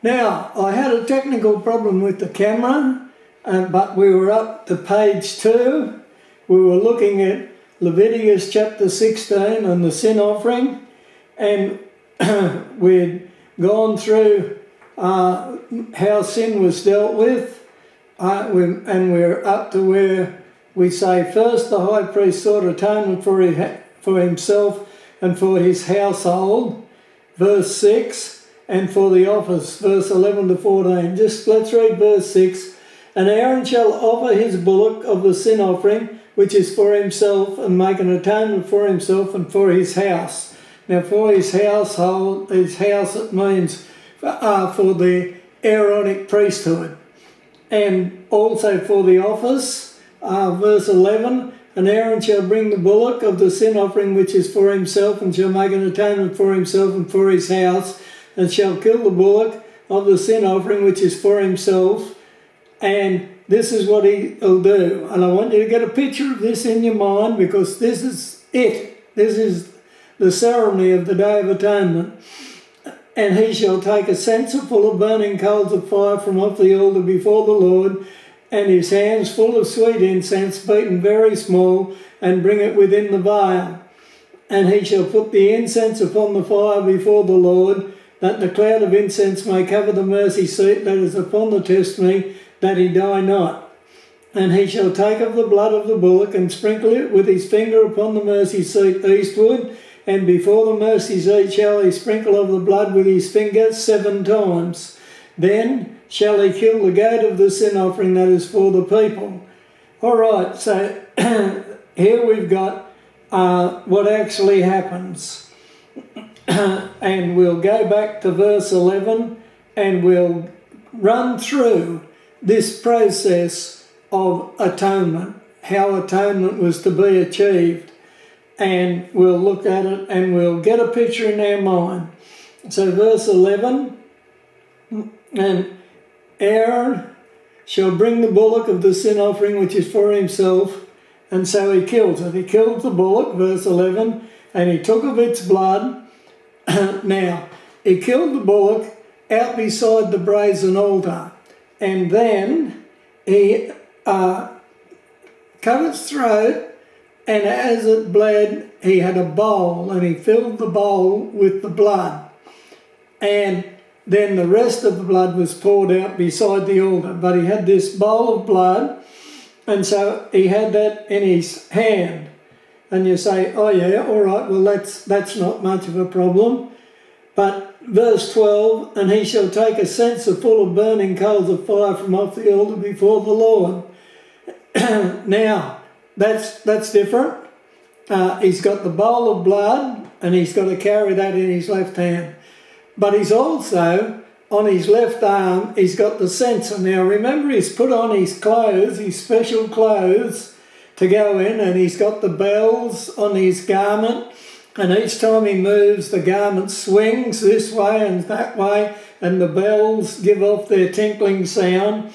Now, I had a technical problem with the camera, but we were up to page 2. We were looking at Leviticus chapter 16 and the sin offering, and we'd gone through how sin was dealt with, and we're up to where we say, first the high priest sought atonement for himself and for his household, verse 6, and for the office, verse 11 to 14. Just let's read verse 6. And Aaron shall offer his bullock of the sin offering, which is for himself, and make an atonement for himself and for his house. Now for his household, his house, it means for the Aaronic priesthood. And also for the office, verse 11, and Aaron shall bring the bullock of the sin offering which is for himself, and shall make an atonement for himself and for his house, and shall kill the bullock of the sin offering which is for himself. And this is what he'll do. And I want you to get a picture of this in your mind, because this is it. This is the ceremony of the Day of Atonement. And he shall take a censer full of burning coals of fire from off the altar before the Lord, and his hands full of sweet incense, beaten very small, and bring it within the veil. And he shall put the incense upon the fire before the Lord, that the cloud of incense may cover the mercy seat that is upon the testimony, that he die not. And he shall take of the blood of the bullock, and sprinkle it with his finger upon the mercy seat eastward, and before the mercy seat shall he sprinkle of the blood with his finger 7 times. Then shall he kill the goat of the sin offering that is for the people. All right, so here we've got what actually happens. And we'll go back to verse 11, and we'll run through this process of atonement, how atonement was to be achieved. And we'll look at it and we'll get a picture in our mind. So verse 11, and Aaron shall bring the bullock of the sin offering which is for himself, and so he kills it. He killed the bullock, verse 11, and he took of its blood. Now, he killed the bullock out beside the brazen altar, and then he cut its throat, and as it bled, he had a bowl, and he filled the bowl with the blood. And then the rest of the blood was poured out beside the altar. But he had this bowl of blood, and so he had that in his hand. And you say, oh yeah, all right, well that's not much of a problem. But verse 12, and he shall take a censer full of burning coals of fire from off the altar before the Lord. Now, that's different. He's got the bowl of blood, and he's got to carry that in his left hand. But he's also, on his left arm, he's got the censer. Now remember, he's put on his clothes, his special clothes, to go in, and he's got the bells on his garment, and each time he moves, the garment swings this way and that way, and the bells give off their tinkling sound.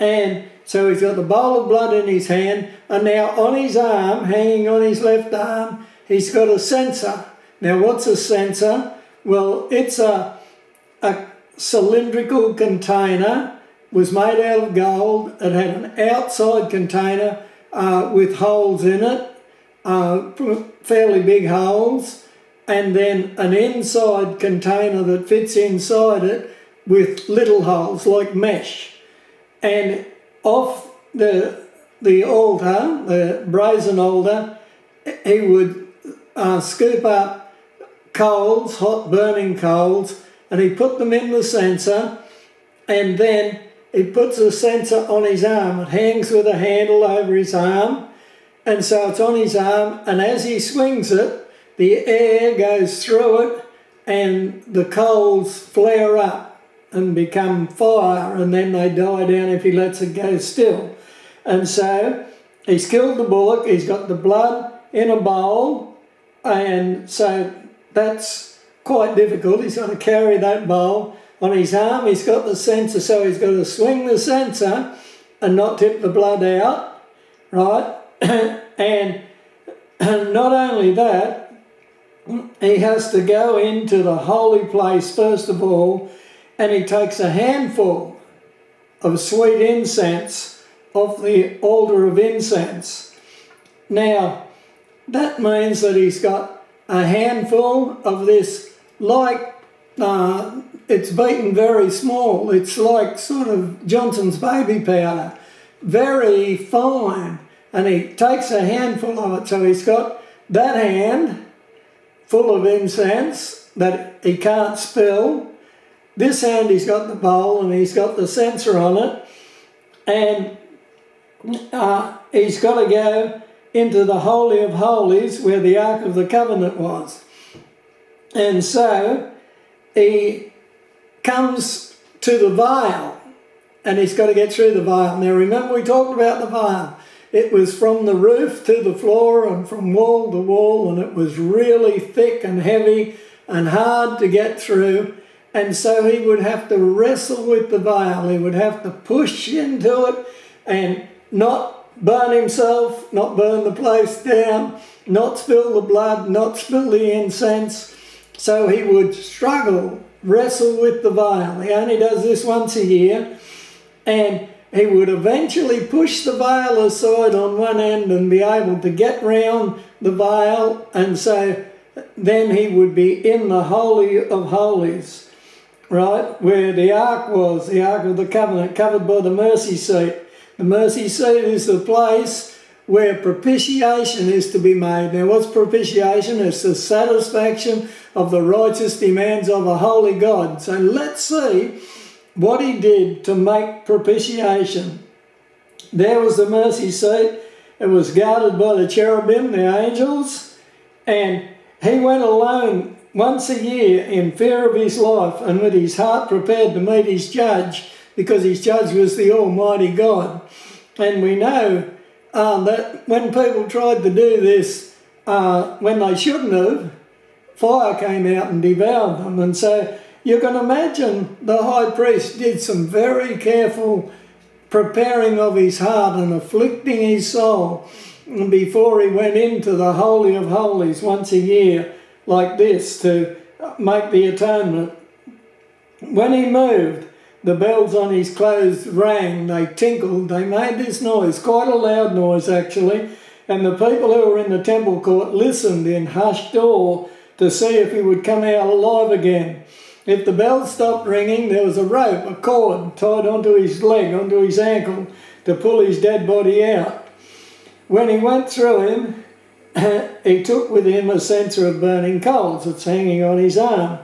And so he's got the bowl of blood in his hand, and now on his arm, hanging on his left arm, he's got a censer. Now what's a censer? Well, it's a cylindrical container, was made out of gold. It had an outside container with holes in it, fairly big holes, and then an inside container that fits inside it with little holes like mesh. And off the altar, the brazen altar, he would scoop up coals, hot burning coals, and he put them in the censer, and then he puts the censer on his arm. It hangs with a handle over his arm, and so it's on his arm, and as he swings it, the air goes through it, and the coals flare up and become fire, and then they die down if he lets it go still. And so he's killed the bullock, he's got the blood in a bowl, and so that's quite difficult. He's got to carry that bowl. On his arm he's got the censer, so he's got to swing the censer and not tip the blood out, right? And not only that, he has to go into the holy place first of all, and he takes a handful of sweet incense off the altar of incense. Now, that means that he's got a handful of this, like, it's beaten very small. It's like sort of Johnson's baby powder, very fine. And he takes a handful of it. So he's got that hand full of incense that he can't spill. This hand, he's got the bowl and he's got the censer on it. And he's got to go into the Holy of Holies where the Ark of the Covenant was. And so he comes to the veil and he's got to get through the veil. Now remember, we talked about the veil. It was from the roof to the floor and from wall to wall, and it was really thick and heavy and hard to get through. And so he would have to wrestle with the veil. He would have to push into it and not burn himself, not burn the place down, not spill the blood, not spill the incense. So he would struggle, wrestle with the veil. He only does this once a year. And he would eventually push the veil aside on one end and be able to get round the veil. And so then he would be in the Holy of Holies, right, where the ark was, the Ark of the Covenant, covered by the mercy seat. The mercy seat is the place where propitiation is to be made. Now, what's propitiation? It's the satisfaction of the righteous demands of a holy God. So let's see what he did to make propitiation. There was the mercy seat. It was guarded by the cherubim, the angels, and he went alone once a year in fear of his life and with his heart prepared to meet his judge, because his judge was the Almighty God. And we know that when people tried to do this when they shouldn't have, fire came out and devoured them. And so you can imagine the high priest did some very careful preparing of his heart and afflicting his soul before he went into the Holy of Holies once a year like this to make the atonement. When he moved, the bells on his clothes rang, they tinkled, they made this noise, quite a loud noise actually, and the people who were in the temple court listened in hushed awe to see if he would come out alive again. If the bells stopped ringing, there was a rope, a cord, tied onto his leg, onto his ankle, to pull his dead body out. When he went through him, he took with him a censer of burning coals that's hanging on his arm.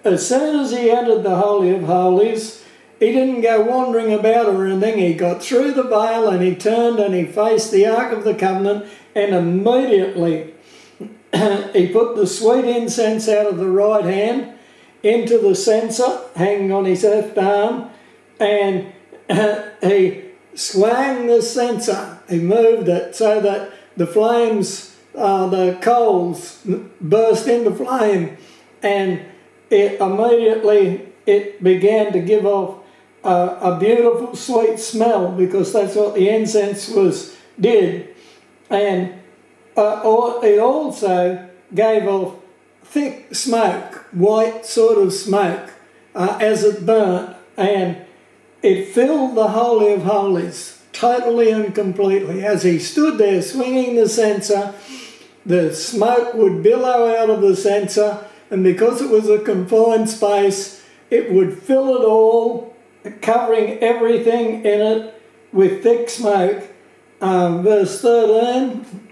As soon as he entered the Holy of Holies, he didn't go wandering about or anything. He got through the veil and he turned and he faced the Ark of the Covenant, and immediately he put the sweet incense out of the right hand into the censer hanging on his left arm, and he swung the censer. He moved it so that the flames, the coals burst into flame, and it immediately it began to give off a beautiful sweet smell, because that's what the incense did. And it also gave off thick smoke, white sort of smoke, as it burnt, and it filled the Holy of Holies totally and completely. As he stood there swinging the censer, the smoke would billow out of the censer, and because it was a confined space, it would fill it all, covering everything in it with thick smoke. Verse 13,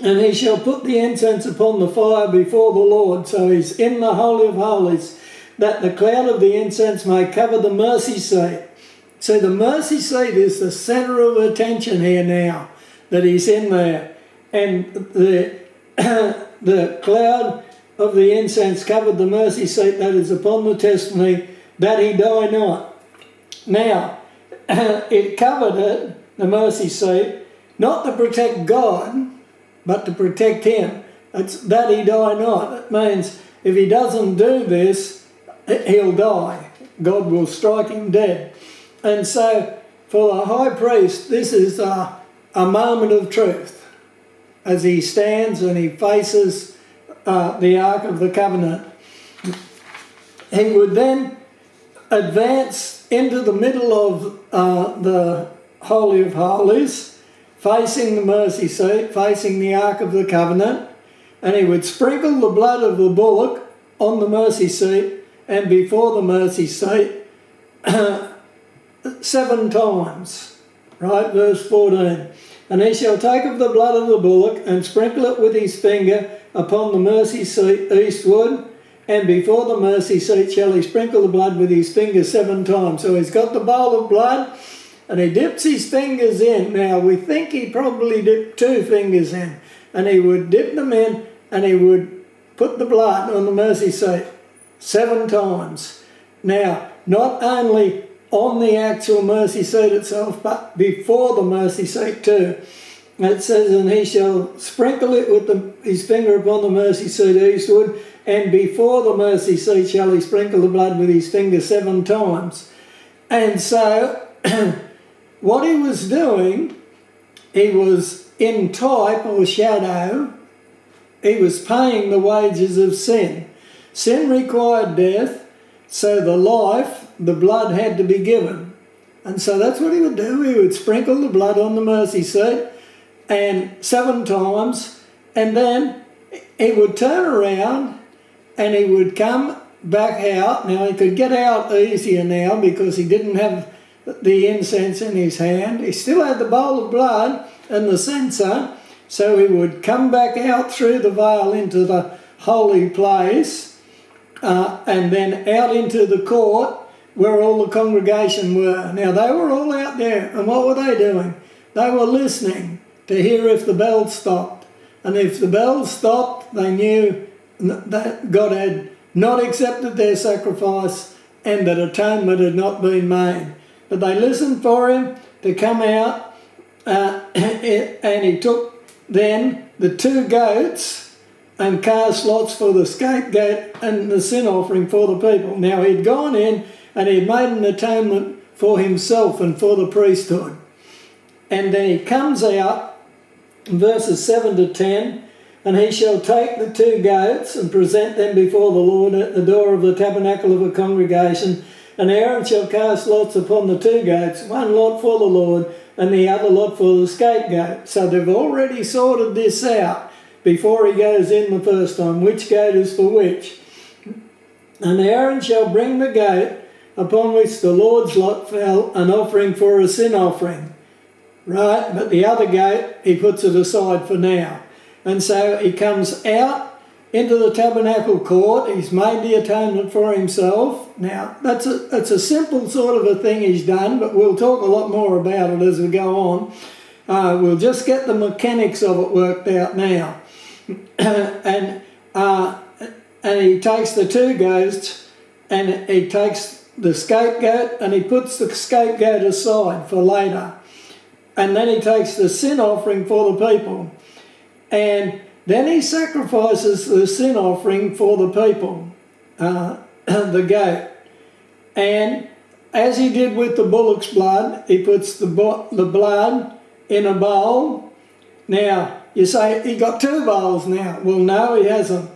and he shall put the incense upon the fire before the Lord. So he's in the Holy of Holies, that the cloud of the incense may cover the mercy seat. So the mercy seat is the centre of attention here now, that he's in there. And the cloud of the incense covered the mercy seat that is upon the testimony, that he die not. Now, it covered it, the mercy seat, not to protect God, but to protect him. It's that he die not. It means if he doesn't do this, he'll die. God will strike him dead. And so for the high priest, this is a moment of truth as he stands and he faces the Ark of the Covenant. He would then advance into the middle of the Holy of Holies, facing the mercy seat, facing the Ark of the Covenant, and he would sprinkle the blood of the bullock on the mercy seat and before the mercy seat 7 times. Right, verse 14. And he shall take of the blood of the bullock and sprinkle it with his finger upon the mercy seat eastward, and before the mercy seat shall he sprinkle the blood with his finger 7 times. So he's got the bowl of blood and he dips his fingers in. Now we think he probably dipped 2 fingers in, and he would dip them in and he would put the blood on the mercy seat 7 times. Now, not only on the actual mercy seat itself, but before the mercy seat too. It says, and he shall sprinkle it with his finger upon the mercy seat eastward, and before the mercy seat shall he sprinkle the blood with his finger 7 times. And so, what he was doing, he was in type or shadow, he was paying the wages of sin. Sin required death, so the blood had to be given. And so that's what he would do. He would sprinkle the blood on the mercy seat and 7 times, and then he would turn around and he would come back out. Now he could get out easier now because he didn't have the incense in his hand. He still had the bowl of blood and the censer, so he would come back out through the veil into the holy place, and then out into the court where all the congregation were. Now they were all out there, and what were they doing? They were listening to hear if the bell stopped. And if the bell stopped, they knew that God had not accepted their sacrifice and that atonement had not been made. But they listened for him to come out, and he took then the 2 goats and cast lots for the scapegoat and the sin offering for the people. Now he'd gone in and he'd made an atonement for himself and for the priesthood. And then he comes out, verses 7 to 10, and he shall take the 2 goats and present them before the Lord at the door of the tabernacle of the congregation, and Aaron shall cast lots upon the 2 goats, 1 lot for the Lord and the other lot for the scapegoat. So they've already sorted this out before he goes in the first time, which goat is for which. And Aaron shall bring the goat upon which the Lord's lot fell, an offering for a sin offering. Right, but the other goat, he puts it aside for now. And so he comes out into the tabernacle court. He's made the atonement for himself. Now, that's a simple sort of a thing he's done, but we'll talk a lot more about it as we go on. We'll just get the mechanics of it worked out now. And he takes the 2 goats, and he takes the scapegoat, and he puts the scapegoat aside for later. And then he takes the sin offering for the people. And then he sacrifices the sin offering for the people, the goat. And as he did with the bullock's blood, he puts the blood in a bowl. Now, you say, he got 2 bowls now. Well, no, he hasn't.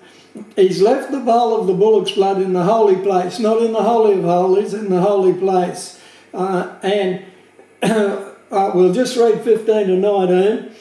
He's left the bowl of the bullock's blood in the holy place, not in the Holy of Holies, in the holy place. We'll just read 15 to 19.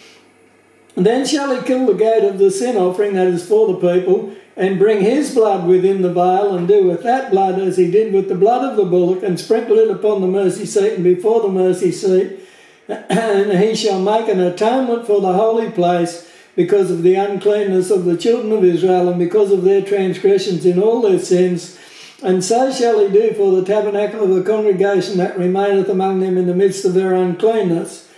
Then shall he kill the goat of the sin offering, that is for the people, and bring his blood within the veil, and do with that blood as he did with the blood of the bullock, and sprinkle it upon the mercy seat and before the mercy seat. And he shall make an atonement for the holy place because of the uncleanness of the children of Israel and because of their transgressions in all their sins. And so shall he do for the tabernacle of the congregation that remaineth among them in the midst of their uncleanness.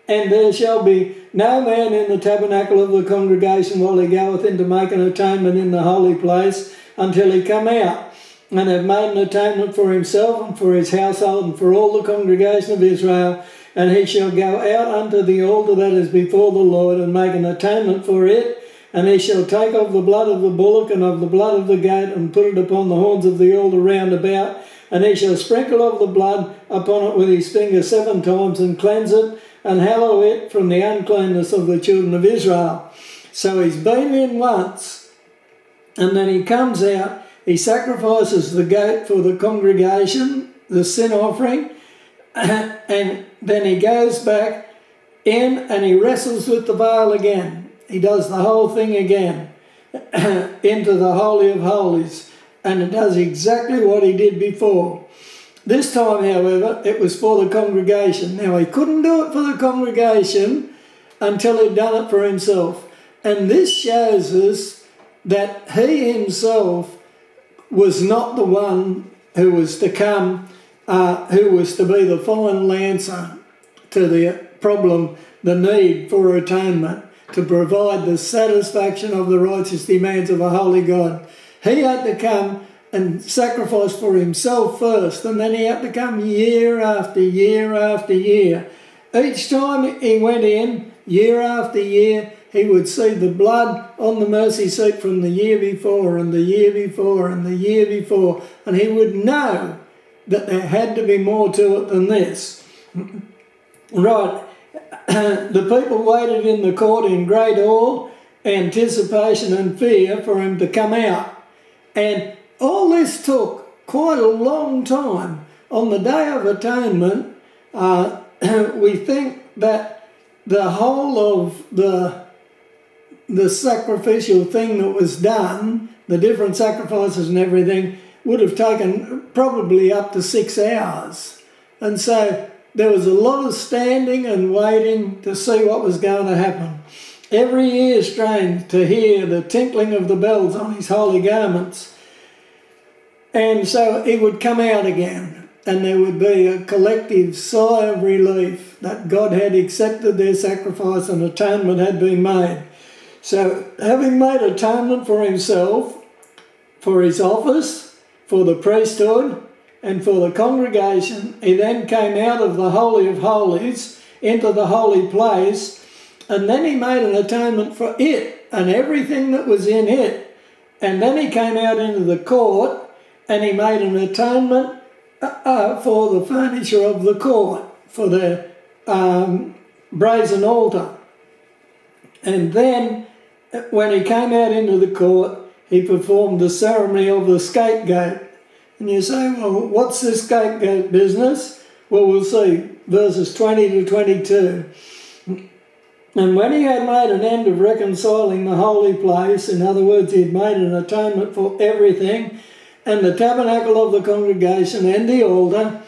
And there shall be no man in the tabernacle of the congregation while he goeth in to make an atonement in the holy place until he come out and have made an atonement for himself and for his household and for all the congregation of Israel. And he shall go out unto the altar that is before the Lord and make an atonement for it. And he shall take of the blood of the bullock and of the blood of the goat and put it upon the horns of the altar round about. And he shall sprinkle of the blood upon it with his finger 7 times and cleanse it and hallow it from the uncleanness of the children of Israel. So he's been in once, and then he comes out he sacrifices the goat for the congregation, the sin offering, and then he goes back in and he wrestles with the veil again. He does the whole thing again into the Holy of Holies, and it does exactly what he did before. This time, however, it was for the congregation. Now, he couldn't do it for the congregation until he'd done it for himself. And this shows us that he himself was not the one who was to come, who was to be the final answer to the problem, the need for atonement, to provide the satisfaction of the righteous demands of a holy God. He had to come and sacrifice for himself first, and then he had to come year after year after year. Each time he went in, year after year, he would see the blood on the mercy seat from the year before and the year before and the year before, and he would know that there had to be more to it than this. Right, the people waited in the court in great awe, anticipation and fear for him to come out. And all this took quite a long time. On the Day of Atonement, we think that the whole of the sacrificial thing that was done, the different sacrifices and everything, would have taken probably up to 6 hours. And so there was a lot of standing and waiting to see what was going to happen. Every ear strained to hear the tinkling of the bells on his holy garments. And so he would come out again, and there would be a collective sigh of relief that God had accepted their sacrifice and atonement had been made. So having made atonement for himself, for his office, for the priesthood, and for the congregation, he then came out of the Holy of Holies into the holy place, and then he made an atonement for it and everything that was in it. And then he came out into the court and he made an atonement for the furniture of the court, for the brazen altar. And then when he came out into the court, he performed the ceremony of the scapegoat. And you say, well, what's this scapegoat business? Well, we'll see, verses 20 to 22. And when he had made an end of reconciling the holy place, in other words, he had made an atonement for everything, and the tabernacle of the congregation and the altar,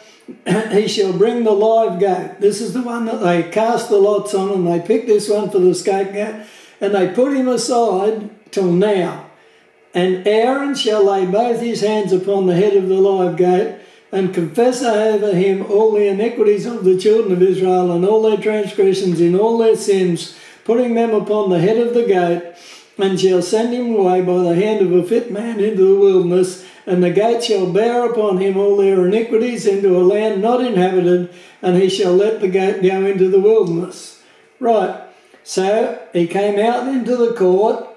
he shall bring the live goat. This is the one that they cast the lots on, and they picked this one for the scapegoat, and they put him aside till now. And Aaron shall lay both his hands upon the head of the live goat, and confess over him all the iniquities of the children of Israel, and all their transgressions in all their sins, putting them upon the head of the goat, and shall send him away by the hand of a fit man into the wilderness, and the goat shall bear upon him all their iniquities into a land not inhabited, and he shall let the goat go into the wilderness. Right, so he came out into the court,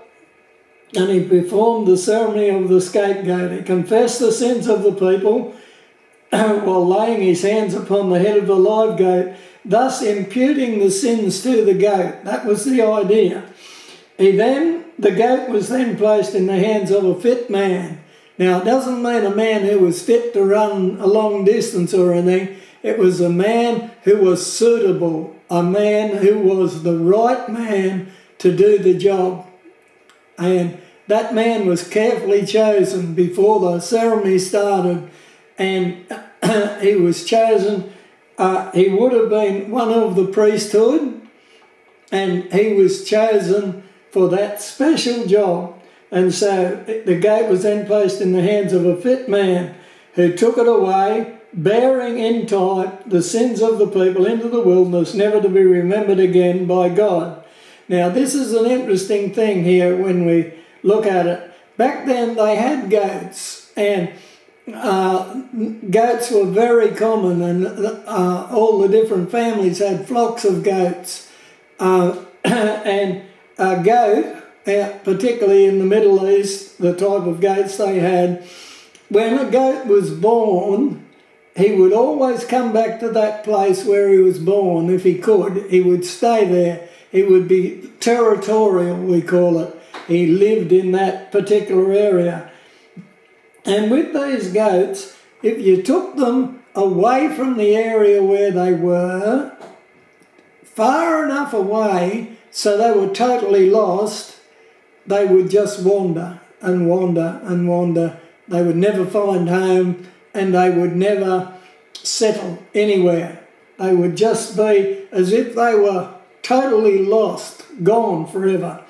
and he performed the ceremony of the scapegoat. He confessed the sins of the people while laying his hands upon the head of the live goat, thus imputing the sins to the goat. That was the idea. The goat was then placed in the hands of a fit man. Now, it doesn't mean a man who was fit to run a long distance or anything. It was a man who was suitable, a man who was the right man to do the job. And that man was carefully chosen before the ceremony started, and he was chosen. He would have been one of the priesthood, and he was chosen for that special job. And so the goat was then placed in the hands of a fit man who took it away, bearing in type the sins of the people into the wilderness, never to be remembered again by God. Now, this is an interesting thing here when we look at it. Back then they had goats, and goats were very common, and all the different families had flocks of goats. And a goat, particularly in the Middle East, the type of goats they had, when a goat was born, he would always come back to that place where he was born if he could. He would stay there. He would be territorial, we call it. He lived in that particular area. And with these goats, if you took them away from the area where they were, far enough away so they were totally lost, they would just wander and wander and wander. They would never find home and they would never settle anywhere. They would just be as if they were totally lost, gone forever.